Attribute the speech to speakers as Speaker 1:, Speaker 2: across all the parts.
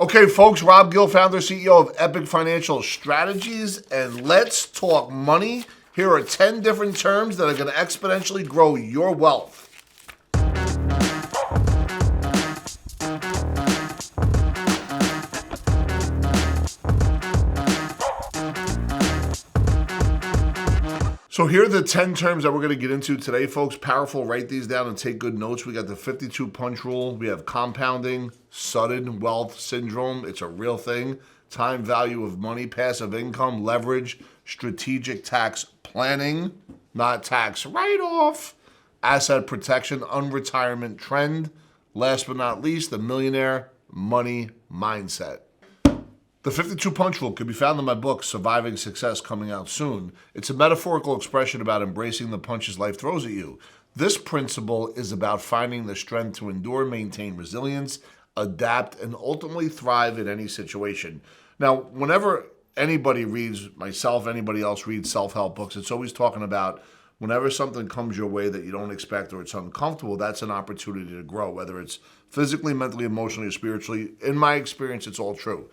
Speaker 1: Okay, folks, Rob Gill, founder, CEO of Epic Financial Strategies, and let's talk money. Here are 10 different terms that are going to exponentially grow your wealth. So here are the 10 terms that we're going to get into today, folks. Powerful. Write these down and take good notes. We got the 52 punch rule. We have compounding, sudden wealth syndrome. It's a real thing. Time value of money, passive income, leverage, strategic tax planning, not tax write-off, asset protection, unretirement trend. Last but not least, the millionaire money mindset. The 52 punch rule can be found in my book, Surviving Success, coming out soon. It's a metaphorical expression about embracing the punches life throws at you. This principle is about finding the strength to endure, maintain resilience, adapt, and ultimately thrive in any situation. Now, whenever anybody reads, myself, anybody else reads self-help books, it's always talking about whenever something comes your way that you don't expect or it's uncomfortable, that's an opportunity to grow, whether it's physically, mentally, emotionally, or spiritually. In my experience, it's all true.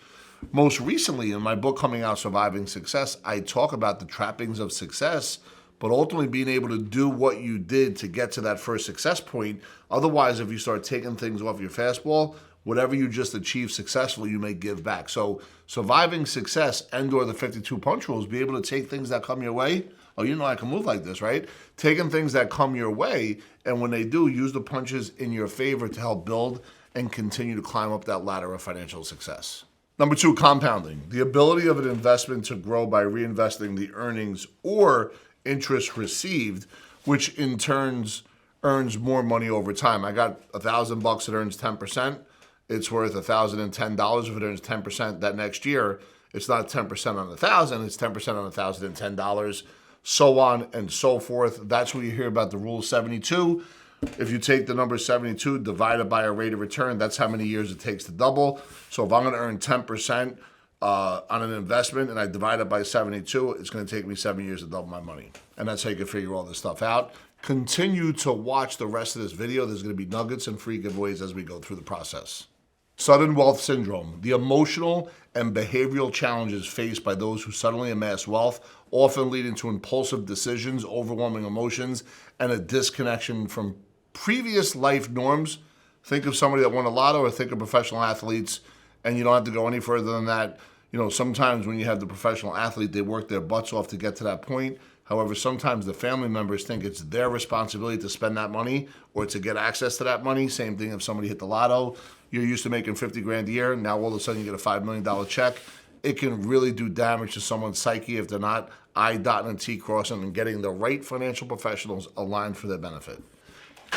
Speaker 1: Most recently, in my book coming out, Surviving Success, I talk about the trappings of success, but ultimately being able to do what you did to get to that first success point. Otherwise, if you start taking things off your fastball, whatever you just achieved successfully, you may give back. So surviving success and or the 52 punch rules, be able to take things that come your way. Oh, you know I can move like this, right? Taking things that come your way, and when they do, use the punches in your favor to help build and continue to climb up that ladder of financial success. Number 2, compounding. The ability of an investment to grow by reinvesting the earnings or interest received, which in turns earns more money over time. I got $1,000 that earns 10%. It's worth $1,010 if it earns 10% that next year. It's not 10% on 1,000, it's 10% on $1,010, so on and so forth. That's what you hear about the rule 72. If you take the number 72, divide it by a rate of return, that's how many years it takes to double. So if I'm going to earn 10% on an investment and I divide it by 72, it's going to take me 7 years to double my money. And that's how you can figure all this stuff out. Continue to watch the rest of this video. There's going to be nuggets and free giveaways as we go through the process. Sudden wealth syndrome, the emotional and behavioral challenges faced by those who suddenly amass wealth, often leading to impulsive decisions, overwhelming emotions, and a disconnection from previous life norms. Think of somebody that won a lotto, or think of professional athletes, and you don't have to go any further than that. You know, sometimes when you have the professional athlete, they work their butts off to get to that point. However, sometimes the family members think it's their responsibility to spend that money or to get access to that money. Same thing if somebody hit the lotto. You're used to making 50 grand a year. Now all of a sudden you get a $5 million check. It can really do damage to someone's psyche if they're not I dotting and T crossing and getting the right financial professionals aligned for their benefit.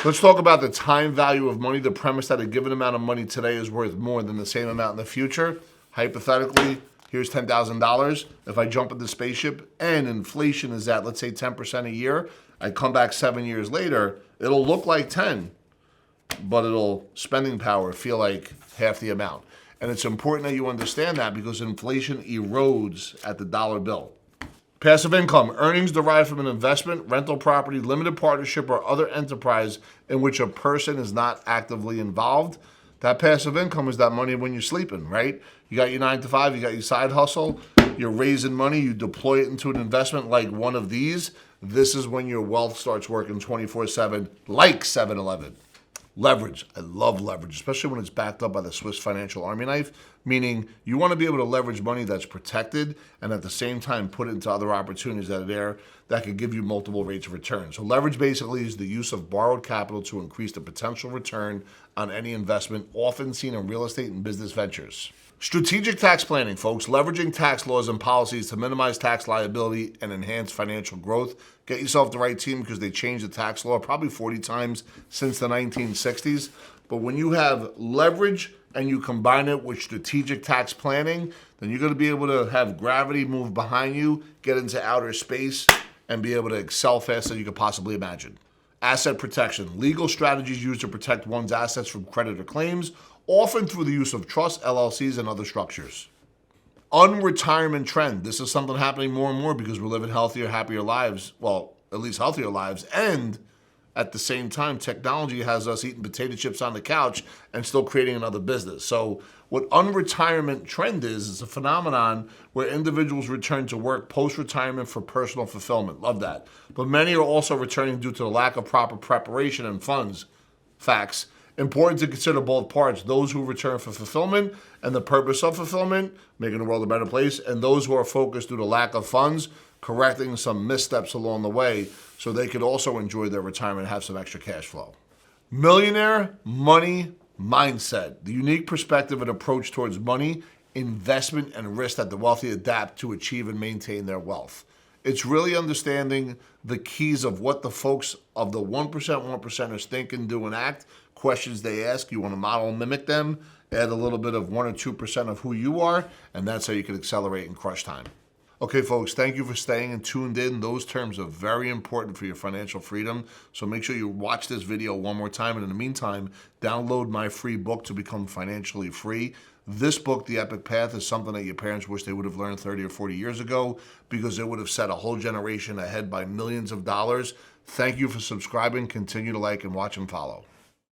Speaker 1: Let's talk about the time value of money, the premise that a given amount of money today is worth more than the same amount in the future. Hypothetically, here's $10,000. If I jump in the spaceship and inflation is at, let's say, 10% a year, I come back 7 years later, it'll look like 10, but it'll spending power feel like half the amount. And it's important that you understand that because inflation erodes at the dollar bill. Passive income, earnings derived from an investment, rental property, limited partnership, or other enterprise in which a person is not actively involved. That passive income is that money when you're sleeping, right? You got your 9 to 5, you got your side hustle, you're raising money, you deploy it into an investment like one of these. This is when your wealth starts working 24/7 like 7-Eleven. Leverage. I love leverage, especially when it's backed up by the Swiss financial army knife, meaning you want to be able to leverage money that's protected and at the same time put it into other opportunities that are there that could give you multiple rates of return. So leverage basically is the use of borrowed capital to increase the potential return on any investment, often seen in real estate and business ventures. Strategic tax planning, folks, leveraging tax laws and policies to minimize tax liability and enhance financial growth. Get yourself the right team because they changed the tax law probably 40 times since the 1960s. But when you have leverage and you combine it with strategic tax planning, then you're going to be able to have gravity move behind you, get into outer space, and be able to excel faster than you could possibly imagine. Asset protection, legal strategies used to protect one's assets from creditor claims, often through the use of trusts, LLCs, and other structures. Unretirement trend. This is something happening more and more because we're living healthier, happier lives. Well, at least healthier lives. And at the same time, technology has us eating potato chips on the couch and still creating another business. So What unretirement trend is a phenomenon where individuals return to work post-retirement for personal fulfillment. Love that. But many are also returning due to the lack of proper preparation and funds. Facts. Important to consider both parts, those who return for fulfillment and the purpose of fulfillment, making the world a better place, and those who are focused due to lack of funds, correcting some missteps along the way so they could also enjoy their retirement and have some extra cash flow. Millionaire money mindset, the unique perspective and approach towards money, investment, and risk that the wealthy adapt to achieve and maintain their wealth. It's really understanding the keys of what the folks of the 1%ers think and do and act, questions they ask. You want to model and mimic them, add a little bit of 1 or 2% of who you are, and that's how you can accelerate and crush time. Okay, folks, thank you for staying and tuned in. Those terms are very important for your financial freedom. So make sure you watch this video one more time. And in the meantime, download my free book to become financially free. This book, The Epic Path, is something that your parents wish they would have learned 30 or 40 years ago because it would have set a whole generation ahead by millions of dollars. Thank you for subscribing. Continue to like and watch and follow.